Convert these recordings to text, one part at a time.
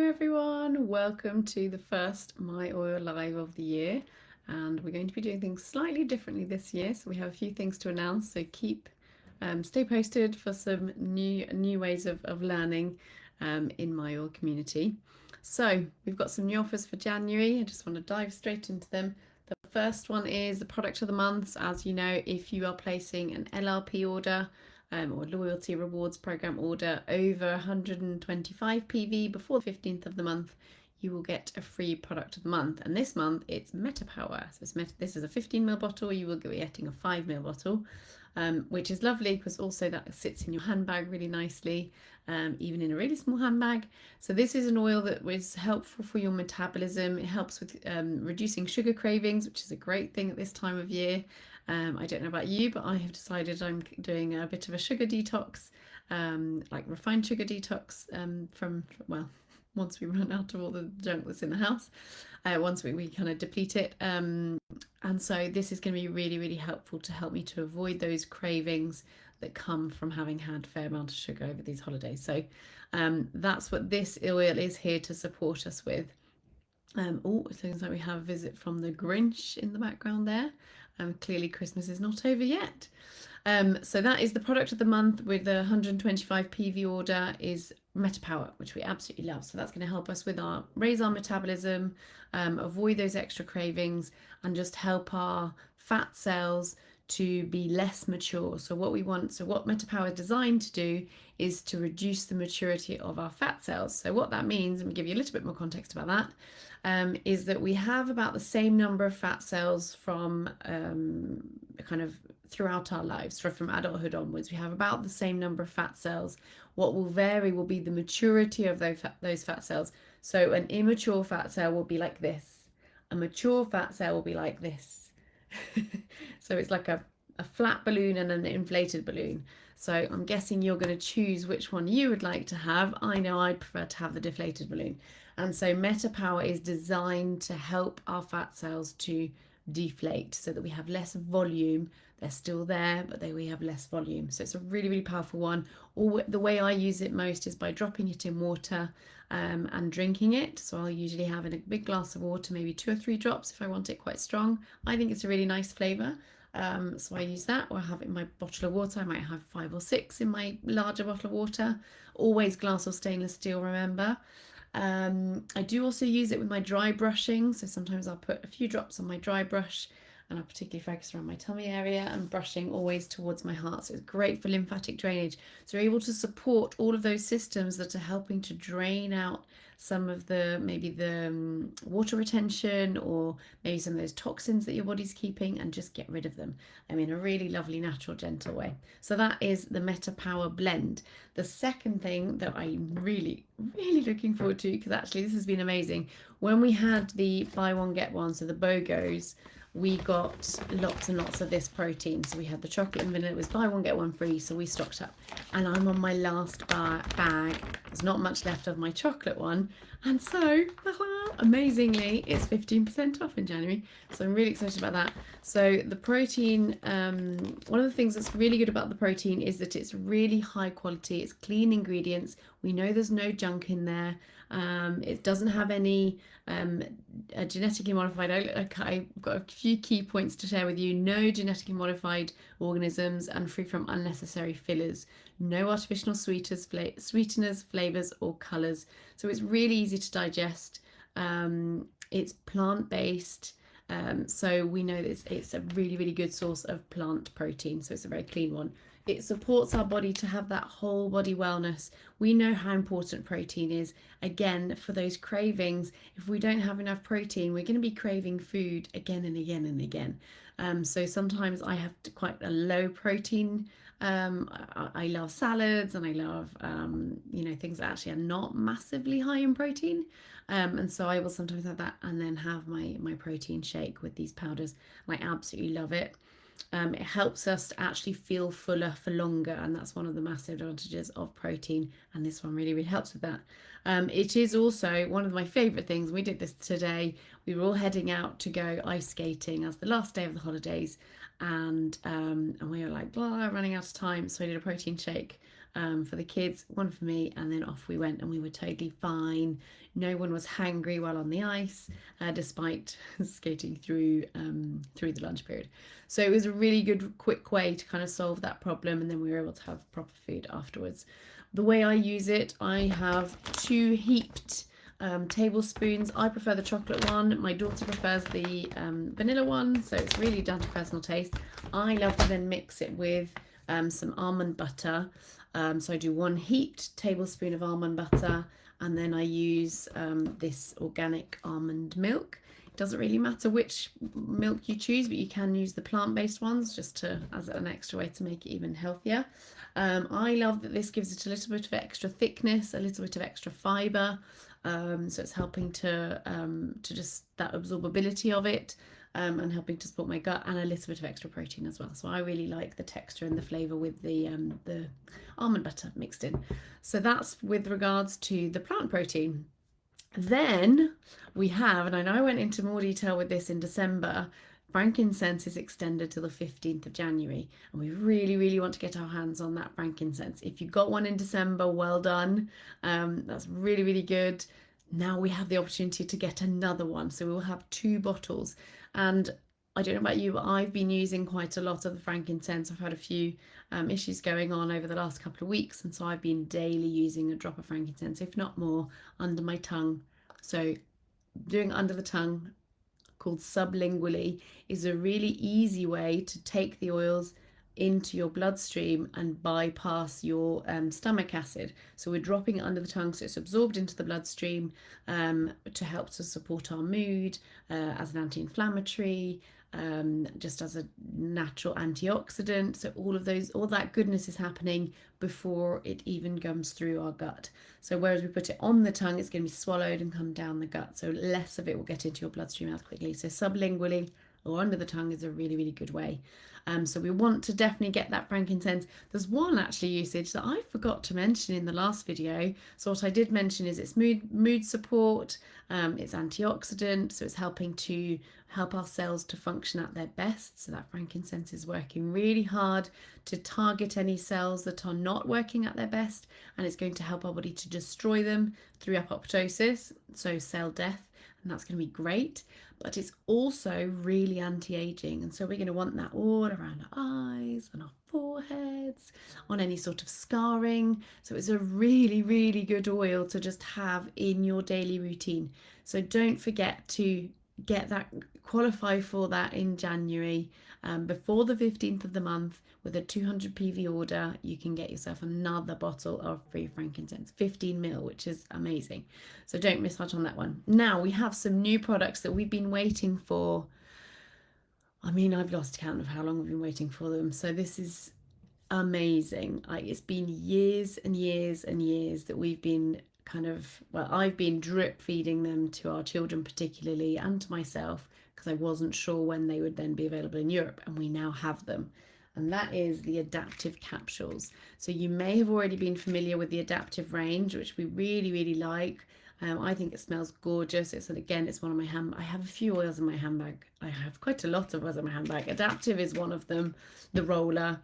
everyone, welcome to the first My Oil Live of the year, and we're going to be doing things slightly differently this year, so we have a few things to announce, so stay posted for some new ways of learning in my oil community. So we've got some new offers for January. I just want to dive straight into them. The first one is the product of the month. As you know, if you are placing an LRP order or loyalty rewards program order over 125 PV before the 15th of the month, you will get a free product of the month. And this month it's Metapower. So this is a 15ml bottle. You will be getting a 5ml bottle, which is lovely because also that sits in your handbag really nicely, even in a really small handbag. So this is an oil that was helpful for your metabolism. It helps with reducing sugar cravings, which is a great thing at this time of year. I don't know about you, but I have decided I'm doing a bit of a sugar detox, like refined sugar detox, once we run out of all the junk that's in the house, once we kind of deplete it. And so this is going to be really, really helpful to help me to avoid those cravings that come from having had a fair amount of sugar over these holidays. So that's what this oil is here to support us with. It looks like we have a visit from the Grinch in the background there. Clearly Christmas is not over yet. So that is the product of the month with the 125 PV order is Metapower, which we absolutely love. So that's going to help us with raise our metabolism, avoid those extra cravings, and just help our fat cells to be less mature. So what Metapower is designed to do is to reduce the maturity of our fat cells. So what that means, and we'll give you a little bit more context about that, is that we have about the same number of fat cells from kind of throughout our lives, from adulthood onwards. We have about the same number of fat cells. What will vary will be the maturity of those fat cells. So an immature fat cell will be like this. A mature fat cell will be like this. So it's like a flat balloon and an inflated balloon. So I'm guessing you're going to choose which one you would like to have. I know I'd prefer to have the deflated balloon. And so Metapower is designed to help our fat cells to deflate so that we have less volume. They're still there, but we have less volume. So it's a really, really powerful one. Or the way I use it most is by dropping it in water and drinking it. So I'll usually have in a big glass of water, maybe 2 or 3 drops if I want it quite strong. I think it's a really nice flavour. So I use that, or I have it in my bottle of water. I might have 5 or 6 in my larger bottle of water. Always glass or stainless steel, remember. I do also use it with my dry brushing. So sometimes I'll put a few drops on my dry brush, and I'll particularly focus around my tummy area and brushing always towards my heart. So it's great for lymphatic drainage. So you're able to support all of those systems that are helping to drain out some of maybe the water retention, or maybe some of those toxins that your body's keeping, and just get rid of them. I mean, a really lovely, natural, gentle way. So that is the Metapower blend. The second thing that I'm really, really looking forward to, because actually this has been amazing, when we had the buy one get one, so the BOGOs, we got lots and lots of this protein. So we had the chocolate and vanilla. It was buy one get one free, so we stocked up. And I'm on my last bag. There's not much left of my chocolate one, and so amazingly it's 15% off in January. So I'm really excited about that. So the protein, one of the things that's really good about the protein is that it's really high quality. It's clean ingredients. We know there's no junk in there. It doesn't have any genetically modified. I've got a few key points to share with you. No genetically modified organisms, and free from unnecessary fillers. No artificial sweeteners, flavors, or colors. So it's really easy to digest. It's plant-based. So we know that it's a really, really good source of plant protein. So it's a very clean one. It supports our body to have that whole body wellness. We know how important protein is. Again, for those cravings, if we don't have enough protein, we're going to be craving food again and again and again. So sometimes I have quite a low protein. I love salads, and I love things that actually are not massively high in protein. And so I will sometimes have that and then have my protein shake with these powders. And I absolutely love it. It helps us to actually feel fuller for longer, and that's one of the massive advantages of protein, and this one really, really helps with that. It is also one of my favourite things. We did this today. We were all heading out to go ice skating as the last day of the holidays, and we were like, blah, running out of time, so I did a protein shake. for the kids, one for me, and then off we went, and we were totally fine. No one was hangry while on the ice, despite skating through the lunch period. So it was a really good, quick way to kind of solve that problem, and then we were able to have proper food afterwards. The way I use it, I have 2 heaped tablespoons. I prefer the chocolate one. My daughter prefers the vanilla one, so it's really down to personal taste. I love to then mix it with some almond butter. So I do 1 heaped tablespoon of almond butter, and then I use this organic almond milk. It doesn't really matter which milk you choose, but you can use the plant-based ones just as an extra way to make it even healthier. I love that this gives it a little bit of extra thickness, a little bit of extra fiber. So it's helping to just that absorbability of it, and helping to support my gut, and a little bit of extra protein as well. So I really like the texture and the flavour with the almond butter mixed in. So that's with regards to the plant protein. Then we have, and I know I went into more detail with this in December, frankincense is extended till the 15th of January, and we really want to get our hands on that frankincense. If you got one in December, well done. That's really good. Now we have the opportunity to get another one, so we'll have 2 bottles. And I don't know about you, but I've been using quite a lot of the frankincense. I've had a few issues going on over the last couple of weeks, and so I've been daily using a drop of frankincense, if not more, under my tongue. So doing it under the tongue, called sublingually, is a really easy way to take the oils into your bloodstream and bypass your stomach acid. So we're dropping it under the tongue so it's absorbed into the bloodstream, to help to support our mood, as an anti-inflammatory, just as a natural antioxidant. So all that goodness is happening before it even comes through our gut. So whereas we put it on the tongue, it's going to be swallowed and come down the gut, so less of it will get into your bloodstream as quickly. So sublingually or under the tongue is a really good way. So we want to definitely get that frankincense. There's one actually usage that I forgot to mention in the last video. So what I did mention is it's mood support, it's antioxidant, so it's helping to help our cells to function at their best. So that frankincense is working really hard to target any cells that are not working at their best, and it's going to help our body to destroy them through apoptosis, so cell death, and that's going to be great. But it's also really anti-aging, and so we're going to want that all around our eyes, on our foreheads, on any sort of scarring. So it's a really good oil to just have in your daily routine. So don't forget to get that, qualify for that in January. Before the 15th of the month, with a 200 PV order, you can get yourself another bottle of free frankincense, 15 ml, which is amazing. So don't miss out on that one. Now we have some new products that we've been waiting for. I mean, I've lost count of how long we've been waiting for them. So this is amazing. It's been years and years that we've been I've been drip feeding them to our children particularly, and to myself, because I wasn't sure when they would then be available in Europe, and we now have them. And that is the Adaptive capsules. So you may have already been familiar with the Adaptive range, which we really like. I think it smells gorgeous. It's one of my I have a few oils in my handbag. I have quite a lot of oils in my handbag. Adaptive is one of them, the roller.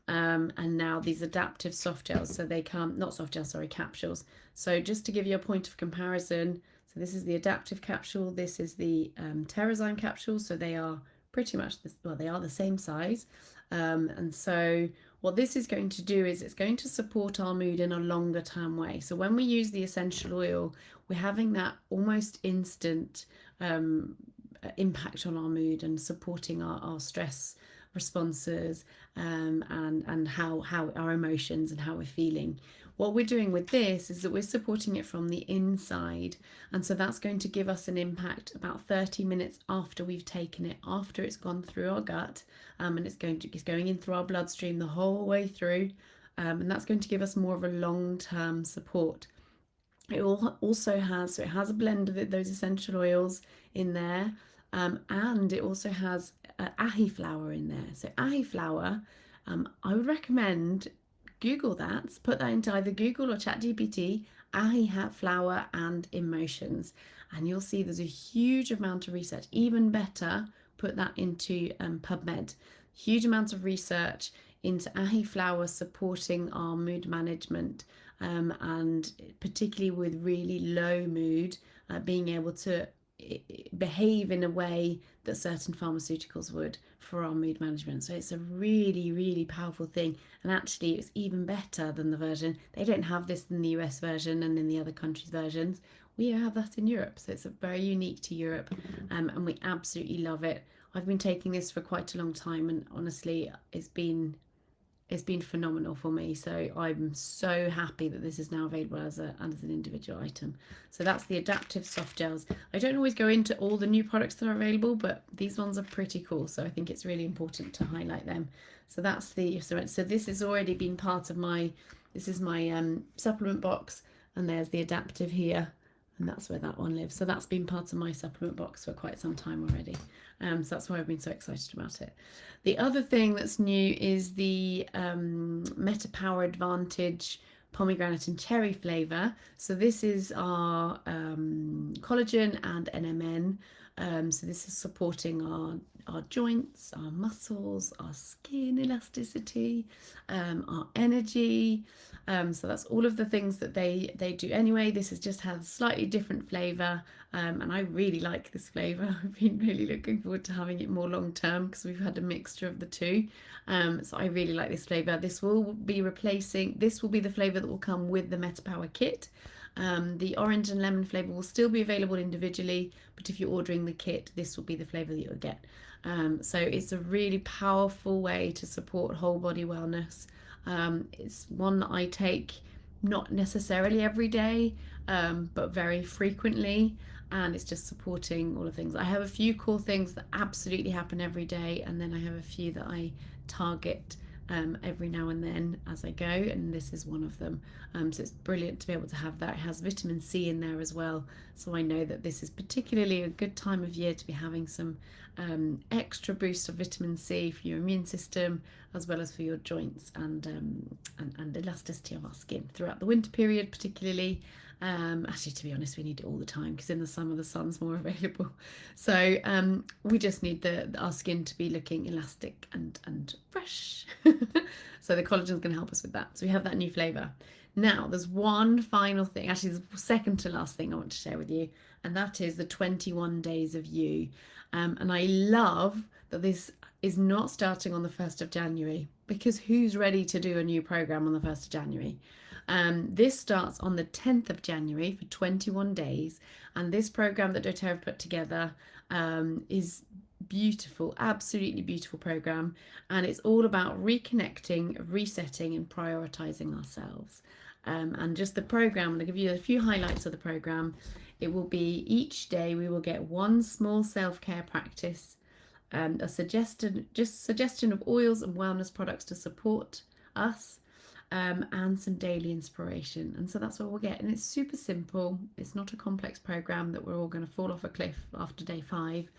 And now these Adaptive soft gels, so they come, not soft gels, sorry, capsules. So just to give you a point of comparison, so this is the Adaptive capsule, this is the Terrazyme capsule, so they are pretty much they are the same size. And so what this is going to do is it's going to support our mood in a longer term way. So when we use the essential oil, we're having that almost instant impact on our mood and supporting our stress responses, and how our emotions and how we're feeling. What we're doing with this is that we're supporting it from the inside, and so that's going to give us an impact about 30 minutes after we've taken it, after it's gone through our gut, and it's going in through our bloodstream the whole way through, and that's going to give us more of a long-term support. It also has a blend of those essential oils in there, and it also has ahi flower in there. So ahi flower, I would recommend Google that, put that into either Google or ChatGPT, ahi flower and emotions, and you'll see there's a huge amount of research. Even better, put that into PubMed. Huge amounts of research into ahi flower supporting our mood management, and particularly with really low mood, being able to behave in a way that certain pharmaceuticals would for our mood management. So it's a really, really powerful thing. And actually, it's even better than the version. They don't have this in the US version and in the other countries' versions. We have that in Europe. So it's very unique to Europe, and we absolutely love it. I've been taking this for quite a long time, and honestly, it's been phenomenal for me. So I'm so happy that this is now available as an individual item. So that's the Adaptiv soft gels. I don't always go into all the new products that are available, but these ones are pretty cool. So I think it's really important to highlight them. So that's so this has already been part of my, this is my supplement box, and there's the Adaptiv here. And that's where that one lives. So that's been part of my supplement box for quite some time already. So that's why I've been so excited about it. The other thing that's new is the Meta Power Advantage pomegranate and cherry flavour. So this is our collagen and NMN. So this is supporting our joints, our muscles, our skin elasticity, our energy. So that's all of the things that they do anyway. This has just had a slightly different flavour, and I really like this flavour. I've been really looking forward to having it more long term because we've had a mixture of the two. So I really like this flavour. This will be the flavour that will come with the Meta Power kit. The orange and lemon flavour will still be available individually, but if you're ordering the kit, this will be the flavour that you'll get. So it's a really powerful way to support whole body wellness. It's one that I take not necessarily every day, but very frequently, and it's just supporting all the things. I have a few core things that absolutely happen every day, and then I have a few that I target every now and then as I go, and this is one of them. So it's brilliant to be able to have that. It has vitamin C in there as well, so I know that this is particularly a good time of year to be having some extra boost of vitamin C for your immune system, as well as for your joints and elasticity of our skin throughout the winter period particularly. Actually, to be honest, we need it all the time because in the summer the sun's more available. So we just need our skin to be looking elastic and fresh. So the collagen is going to help us with that. So we have that new flavour. Now there's one final thing, actually the second to last thing I want to share with you, and that is the 21 Days of You. And I love that this is not starting on the 1st of January, because who's ready to do a new program on the 1st of January? This starts on the 10th of January for 21 days, and this program that doTERRA put together is beautiful, absolutely beautiful program, and it's all about reconnecting, resetting and prioritizing ourselves. And just the program, I'm going to give you a few highlights of the program. It will be each day we will get one small self-care practice, a suggestion of oils and wellness products to support us, and some daily inspiration. And so that's what we'll get, and it's super simple. It's not a complex program that we're all going to fall off a cliff after day 5.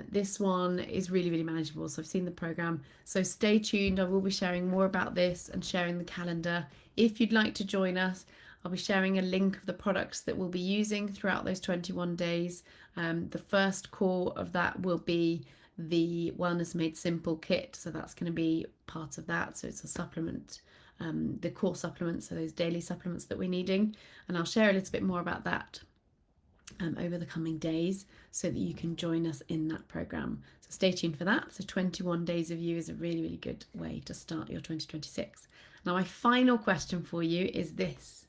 This one is really, really manageable. So I've seen the program, so stay tuned. I will be sharing more about this and sharing the calendar. If you'd like to join us, I'll be sharing a link of the products that we'll be using throughout those 21 days. The first core of that will be the Wellness Made Simple kit, so that's going to be part of that. So it's a supplement, the core supplements, so those daily supplements that we're needing, and I'll share a little bit more about that over the coming days so that you can join us in that program. So stay tuned for that. So 21 Days of You is a really, really good way to start your 2026. Now my final question for you is this: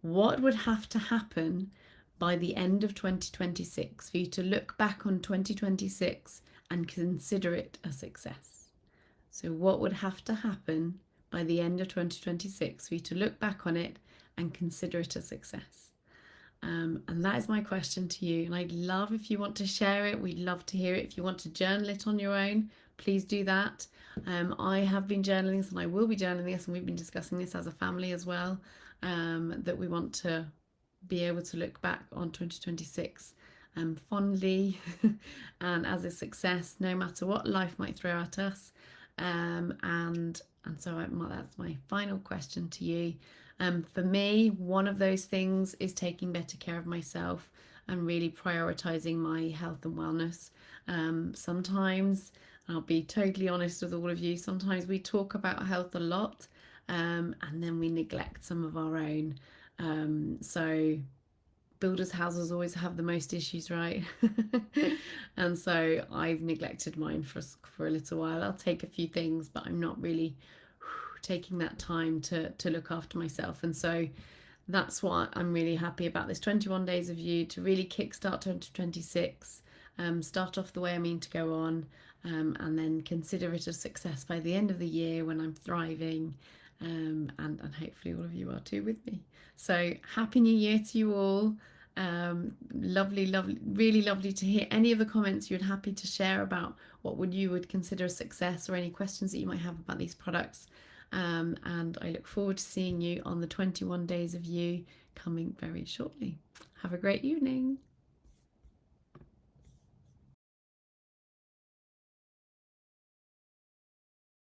what would have to happen by the end of 2026 for you to look back on 2026 and consider it a success? So what would have to happen by the end of 2026 for you to look back on it and consider it a success? And that is my question to you, and I'd love if you want to share it. We'd love to hear it. If you want to journal it on your own, please do that. I have been journaling this, and I will be journaling this, and we've been discussing this as a family as well, that we want to be able to look back on 2026 fondly and as a success, no matter what life might throw at us. And so that's my final question to you. For me, one of those things is taking better care of myself and really prioritizing my health and wellness. Sometimes I'll be totally honest with all of you. Sometimes we talk about health a lot, and then we neglect some of our own. So builders' houses always have the most issues, right? And so I've neglected mine for a little while. I'll take a few things, but I'm not really taking that time to look after myself. And so that's what I'm really happy about this 21 days of you to really kickstart 2026. Start off the way I mean to go on, and then consider it a success by the end of the year when I'm thriving, and hopefully all of you are too with me. So happy new year to you all. Lovely, really lovely to hear any of the comments you'd happy to share about what you would consider a success, or any questions that you might have about these products. And I look forward to seeing you on the 21 days of you coming very shortly. Have a great evening.